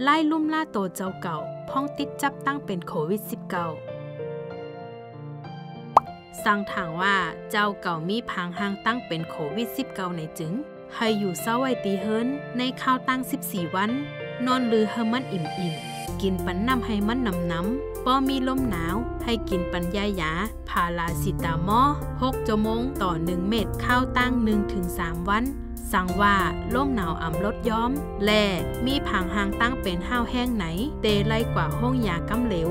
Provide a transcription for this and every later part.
ไล่ลุ่มล่าโตเจ้าเก่าพ้องติดจับตั้งเป็นโควิด -19 สั่งถางว่าเจ้าเก่ามีพางห้างตั้งเป็นโควิด -19 ในจึงให้อยู่เศร้าไว้ตีเฮิรนในข้าวตั้ง14วันนอนลือให้มันอิ่มกินปันน้ำให้มันน้ำป้อมีลมหนาวให้กินปันยาพาราซิตามอล6 ชั่วโมงต่อ1 เม็ดข้าวตั้ง 1-3 วันสั่งว่าลมหนาวอ่ำลดย้อมและมีผางหางตั้งเป็นห้าวแห้งไหนเตไล่กว่าห้องยากำเหลว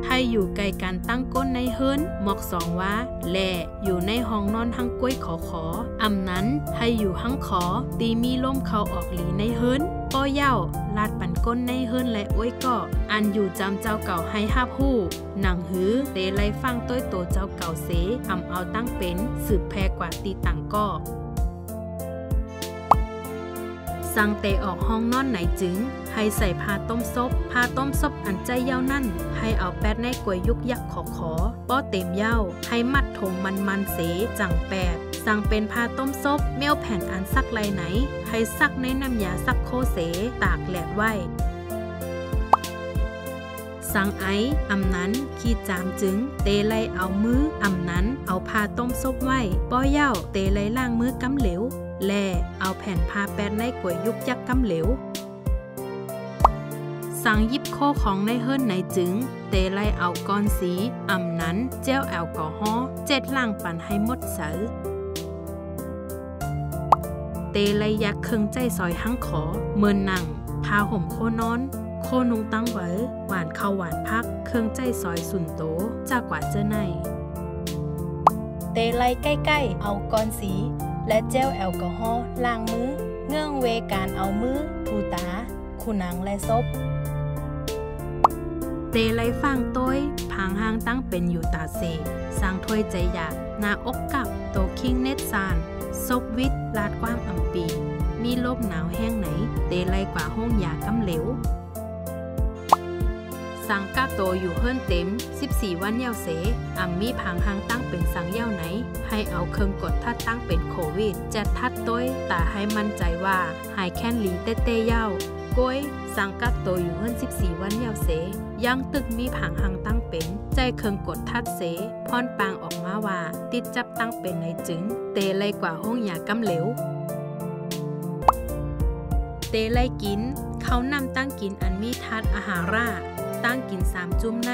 ให้อยู่ไกลกันตั้งก้นในเฮิรนหมอกสองว่าแล่อยู่ในห้องนอนทั้งก้วยขออำนั้นให้อยู่หังขอตีมีลมเข้าออกหลีในเฮิรนป้อเย่าลาดปั่นก้นในเฮิรนและอ้วยก็อันอยู่จำเจ้าเก่าให้ฮับหู้หนังหือเตไล่ฟังต้อยโตเจ้าเก่าเสอำเอาตั้งเป็นสืบแพรกว่าตีต่างก็สั่งเตออกห้องนอนไหนจึงให้ใส่ผ้าต้มซบอันใจเย้านั่นให้เอาแป๊ดในกวยยุกยักขอป้อเต็มเย้าให้มัดถงมันเสจังแปดสั่งเป็นผ้าต้มซบเมี่ยวแผ่นอันซักไหลไหนให้ซักในน้ำยาซักโคเสตากแหลดไว้สั่งไออำนั้นขี้จามจึงเตไลเอามืออำนั้นเอาผ้าต้มซบไว้ป้อเย้าเตไลล่างมือกำเหลวแล่เอาแผ่นผ้าแป๊ดในกวยยุกยักกำเหลวสั่งยิบโคของในเฮิรนในจึงเตไลเอาก้อนสีอำนั้นเจลแอลกอฮอล์7 ล่างปั่นให้หมดเสาเตไลยักเครื่องใจซอยหังขอเมินหนังพาห่มโคนอนโคนุงตั้งไว้หวานข้าวหวานพักเครื่องใจซอยสุนโตจากกว่าเจอในเตไลใกล้ๆเอาก้อนสีและเจลแอลกอฮอล์ล้างมือเงื่องเวการเอามือถูตาคูหนังและซบเตไลฟังต้อยพางห้างตั้งเป็นอยู่ตาเซสร้างถ้วยใจอยากนาอกกับโตคิงเน็ตซานซบวิทลาดกว้างอ่ำปีมีลมหนาวแห้งไหนเตไลกว่าห้องยากำเหลวสังกักโตอยู่เฮิรนเต็ม14 วันเย้าเสมีผางหางตั้งเป็นสังเย้าไหนให้เอาเครื่องกดทัดตั้งเป็นโควิดจะทัดต้อยแต่ให้มั่นใจว่าหายแค้นหลีเต้เย้าก้อยสังกักโตอยู่เฮิรน14 วันเย้าเสยังตึกมีผางหางตั้งเป็นใจเครื่องกดทัดเสพรปางออกมาว่าติดจับตั้งเป็นในจึงเตไลกว่าห้องยากำเหลวเตไลกินเขานำตั้งกินอันมีทัดอาหาราตั้งกิน3 จุ่มใน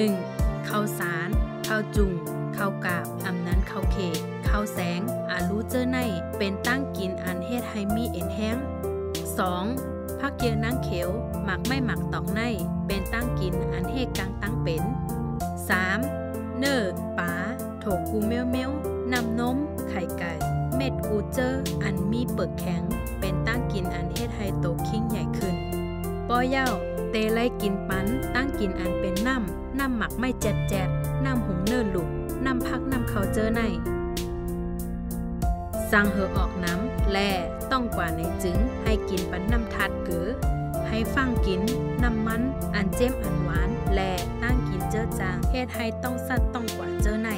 1. ข้าวสารข้าวจุ่งข้าวกาบอำนั้นข้าวเขกข้าวแสงอาลูเจอในเป็นตั้งกินอันเฮ็ดให้มีเอ็นแห้ง 2. ผักเยอะนางเขียวหมักไม่หมักตอกในเป็นตั้งกินอันเฮ็ดกลางตั้งเป็น 3. เนื้อปลาโถกูเมียวน้ำนมไข่ไก่เม็ดกูเจออันมีเปลือกแข็งเป็นตั้งกินอันเฮ็ดให้โตคิงใหญ่ขึ้นป้อเย้าเตไลกินปันตั้งกินอันเป็นน้ำหมักไม่แจดน้ำหุงเนิ่นลุกน้ำพักน้ำเขาเจอในสั่งเหอออกน้ำแล่ต้องกว่าในจึงให้กินปันน้ำทัดเกือให้ฟังกินน้ำมันอันเจ้มอันหวานแล่ตั้งกินเจอจางเฮ็ดให้ต้องสัดต้องกว่าเจอใน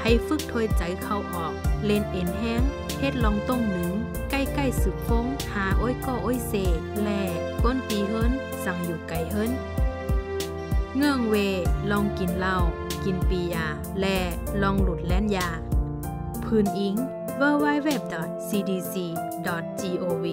ให้ฝึกถอยใจเข้าออกเล่นเอ็นแห้งเฮ็ดลองต้งหนึ่งใกล้ๆสืบฟงหาอ้อยก็อ้อยเสแล่ก้นตีเฮิรนสั่งอยู่ไกลเฮิรนเงื่องเวลองกินเหล้ากินปียาแล่ลองหลุดแล่นยาพื้นอิงwww.cdc.gov